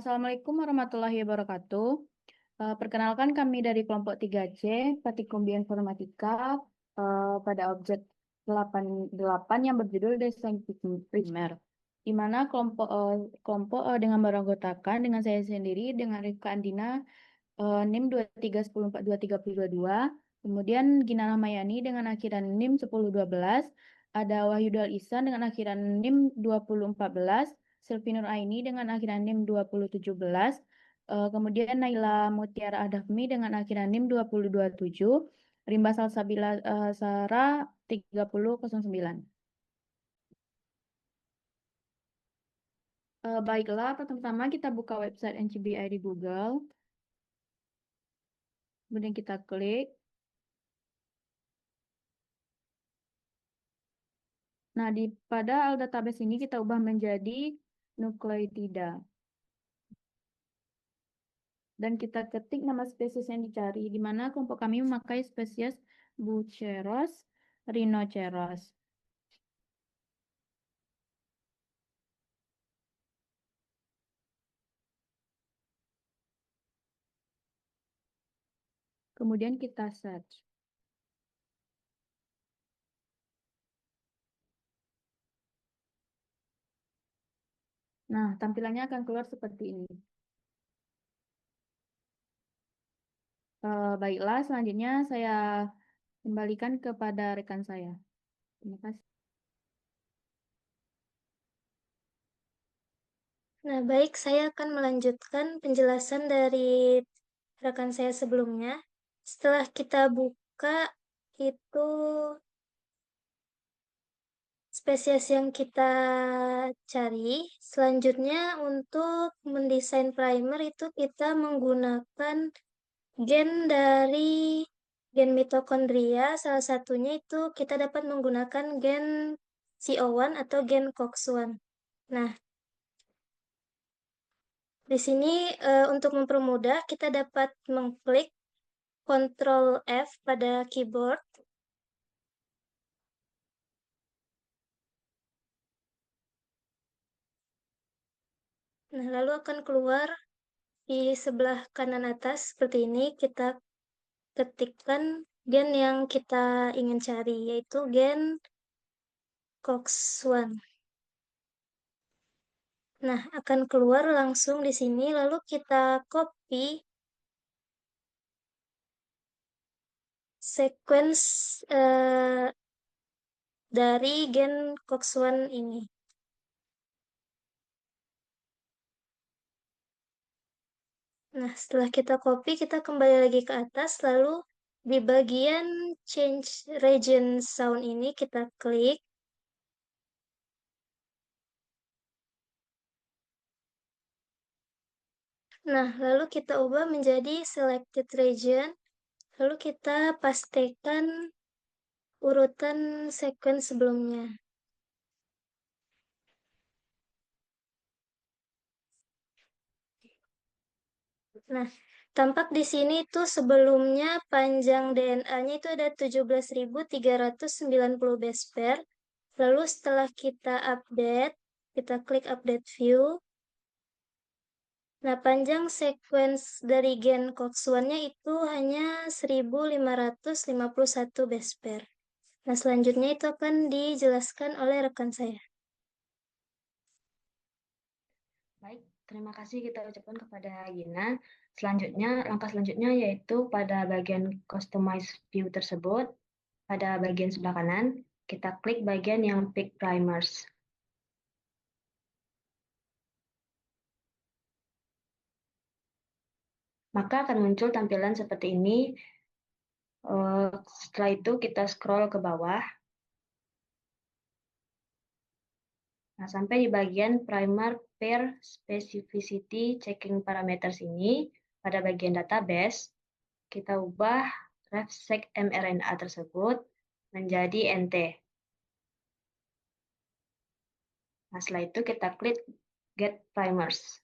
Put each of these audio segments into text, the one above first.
Assalamualaikum warahmatullahi wabarakatuh. Perkenalkan kami dari kelompok 3C, Patikumbi Informatika, pada objek 88 yang berjudul Desain Primer. Di mana kelompok dengan beranggotakan dengan saya sendiri, dengan Rifka Andina, NIM 231042322, kemudian Gina Rahmayani dengan akhiran NIM 1012, ada Wahyudal Ihsan dengan akhiran NIM 2014, Silvi Nur Aini dengan akhiran NIM 2017, kemudian Naila Mutiara Adafmi dengan akhiran NIM 2027, Rimba Salsabila Sarah 3009. Baiklah, pertama-tama kita buka website NCBI di Google, kemudian kita klik. Nah, pada database ini kita ubah menjadi nukleotida. Dan kita ketik nama spesies yang dicari, di mana kelompok kami memakai spesies Buceros rhinoceros. Kemudian kita search. Nah, tampilannya akan keluar seperti ini. Baiklah, selanjutnya saya kembalikan kepada rekan saya. Terima kasih. Nah, baik, saya akan melanjutkan penjelasan dari rekan saya sebelumnya. Setelah kita buka itu spesies yang kita cari, selanjutnya untuk mendesain primer itu kita menggunakan gen dari gen mitokondria. Salah satunya itu kita dapat menggunakan gen CO1 atau gen COX-1. Nah, di sini untuk mempermudah kita dapat mengklik Ctrl F pada keyboard. Nah, lalu akan keluar di sebelah kanan atas seperti ini. Kita ketikkan gen yang kita ingin cari, yaitu gen COX-1. Nah, akan keluar langsung di sini. Lalu kita copy sequence dari gen COX-1 ini. Nah, setelah kita copy, kita kembali lagi ke atas, lalu di bagian change region sound ini kita klik. Nah, lalu kita ubah menjadi selected region, lalu kita pastikan urutan sequence sebelumnya. Nah, tampak di sini itu sebelumnya panjang DNA-nya itu ada 17.390 base pair. Lalu setelah kita update, kita klik update view. Nah, panjang sequence dari gen COX-1-nya itu hanya 1.551 base pair. Nah, selanjutnya itu akan dijelaskan oleh rekan saya. Baik, terima kasih kita ucapkan kepada Gina. Selanjutnya, langkah selanjutnya yaitu pada bagian Customize View tersebut, pada bagian sebelah kanan, kita klik bagian yang Pick Primers. Maka akan muncul tampilan seperti ini. Setelah itu kita scroll ke bawah. Nah, sampai di bagian Primer Pair Specificity Checking Parameters ini, pada bagian database, kita ubah RefSeq mRNA tersebut menjadi NT. Nah, setelah itu kita klik Get Primers.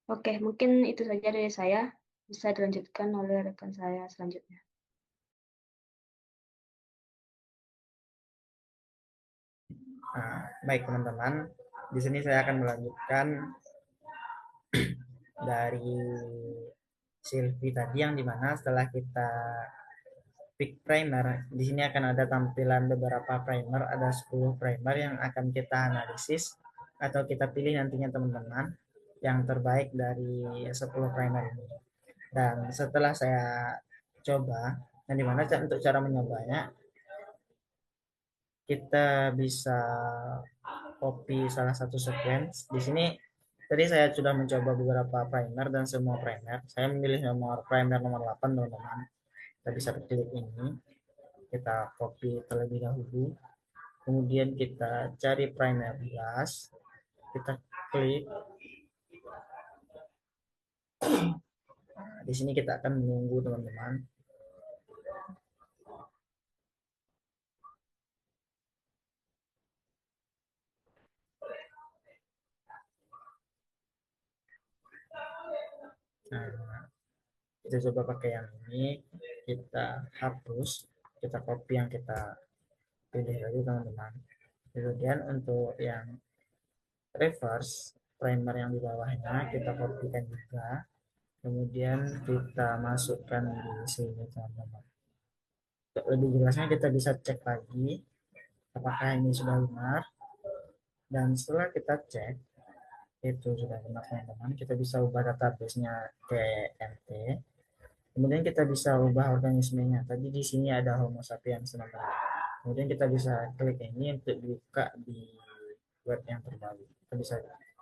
Oke, mungkin itu saja dari saya. Bisa dilanjutkan oleh rekan saya selanjutnya. Nah, baik teman-teman, di sini saya akan melanjutkan dari Silvi tadi yang dimana setelah kita pick primer, di sini akan ada tampilan beberapa primer, ada 10 primer yang akan kita analisis atau kita pilih nantinya teman-teman yang terbaik dari 10 primer ini. Dan setelah saya coba, dan dimana untuk cara menyobanya, kita bisa copy salah satu sequence. Di sini tadi saya sudah mencoba beberapa primer dan semua primer. Saya memilih nomor primer nomor 8 teman-teman. Kita bisa klik ini, kita copy terlebih dahulu. Kemudian kita cari primer blast, kita klik. Nah, di sini kita akan menunggu teman-teman. Nah, kita coba pakai yang ini, kita hapus, kita copy yang kita pilih tadi teman-teman. Kemudian untuk yang reverse primer yang di bawahnya kita kopikan juga, kemudian kita masukkan di sini teman-teman. Untuk lebih jelasnya kita bisa cek lagi apakah ini sudah benar, dan setelah kita cek itu sudah benar teman-teman, kita bisa ubah database-nya ke MT. Kemudian kita bisa ubah organismenya. Tadi di sini ada Homo sapiens teman-teman. Kemudian kita bisa klik ini untuk buka di web yang terbaru. Kita bisa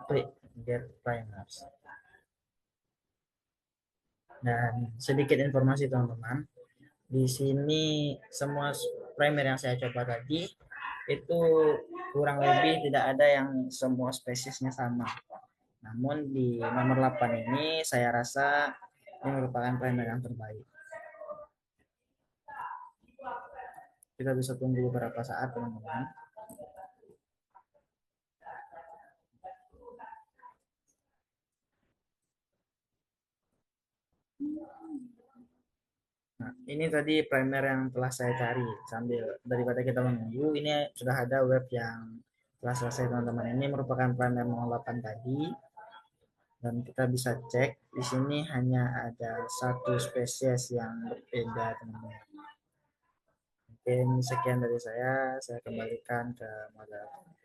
klik get primers. Dan sedikit informasi teman-teman, di sini semua primer yang saya coba tadi itu kurang lebih tidak ada yang semua spesiesnya sama. Namun di nomor 8 ini saya rasa ini merupakan primer yang terbaik. Kita bisa tunggu beberapa saat teman-teman. Nah, ini tadi primer yang telah saya cari. Sambil daripada kita menunggu, ini sudah ada web yang telah selesai teman-teman. Ini merupakan primer 08 tadi. Dan kita bisa cek di sini hanya ada satu spesies yang berbeda teman-teman. Mungkin sekian dari saya kembalikan ke moderator.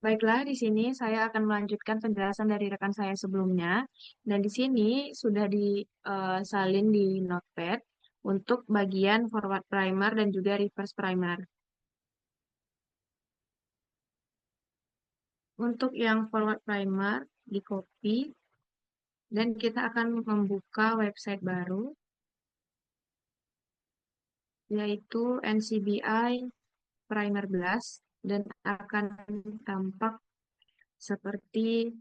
Baiklah, di sini saya akan melanjutkan penjelasan dari rekan saya sebelumnya. Dan di sini sudah disalin di Notepad untuk bagian forward primer dan juga reverse primer. Untuk yang forward primer, di copy, dan kita akan membuka website baru, yaitu NCBI Primer Blast, dan akan tampak seperti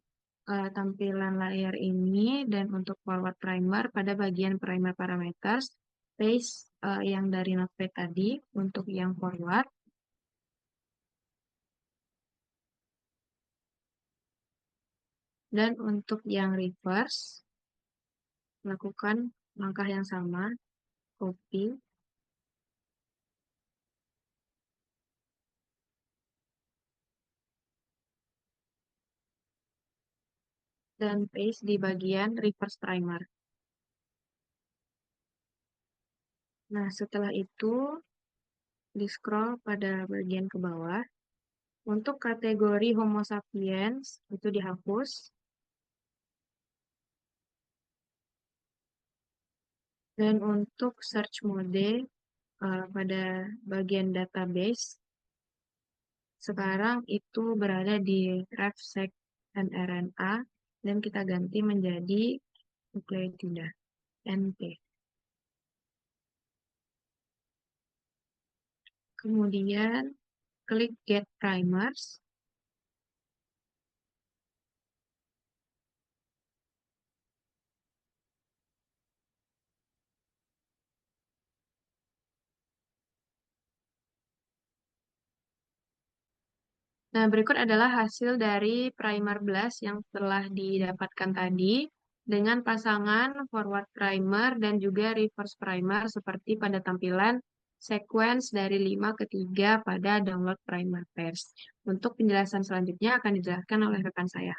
tampilan layar ini. Dan untuk forward primer pada bagian primer parameters, paste yang dari notepad tadi untuk yang forward. Dan untuk yang reverse, lakukan langkah yang sama, copy, dan paste di bagian reverse primer. Nah, setelah itu, di scroll pada bagian ke bawah. Untuk kategori Homo sapiens, itu dihapus. Dan untuk search mode pada bagian database, sekarang itu berada di RefSeq mRNA, dan kita ganti menjadi nukleotida, NT. Kemudian klik Get Primers. Nah, berikut adalah hasil dari primer blast yang telah didapatkan tadi dengan pasangan forward primer dan juga reverse primer seperti pada tampilan sequence dari 5 ke 3 pada download primer pairs. Untuk penjelasan selanjutnya akan dijelaskan oleh rekan saya.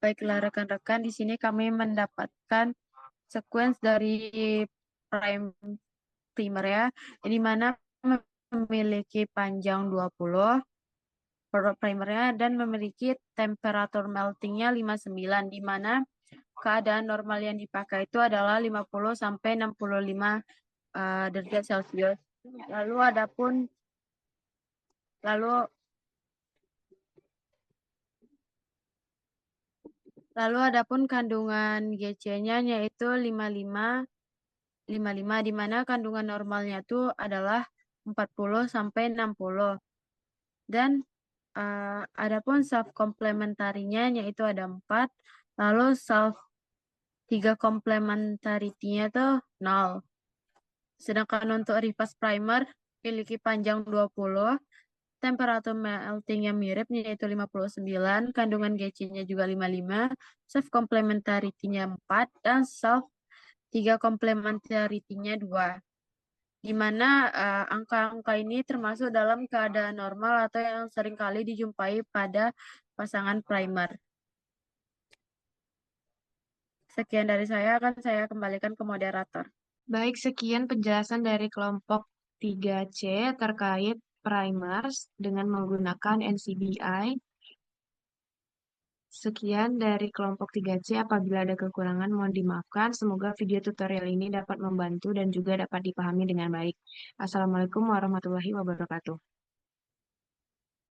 Baiklah rekan-rekan, di sini kami mendapatkan sequence dari primer ya, di mana memiliki panjang 20 primernya dan memiliki temperatur meltingnya 59, di mana keadaan normal yang dipakai itu adalah 50 sampai 65 derajat Celcius. Lalu adapun kandungan GC-nya yaitu 55 di mana kandungan normalnya itu adalah 40 sampai 60. Dan adapun self komplementarinya yaitu ada 4, lalu self 3 komplementaritinya itu 0. Sedangkan untuk reverse primer memiliki panjang 20, temperatur meltingnya mirip yaitu 59, kandungan GC-nya juga 55, self komplementaritinya 4, dan self 3 komplementaritinya 2. Di mana angka-angka ini termasuk dalam keadaan normal atau yang seringkali dijumpai pada pasangan primer. Sekian dari saya, akan saya kembalikan ke moderator. Baik, sekian penjelasan dari kelompok 3C terkait primers dengan menggunakan NCBI. Sekian dari kelompok 3C. Apabila ada kekurangan, mohon dimaafkan. Semoga video tutorial ini dapat membantu dan juga dapat dipahami dengan baik. Assalamualaikum warahmatullahi wabarakatuh.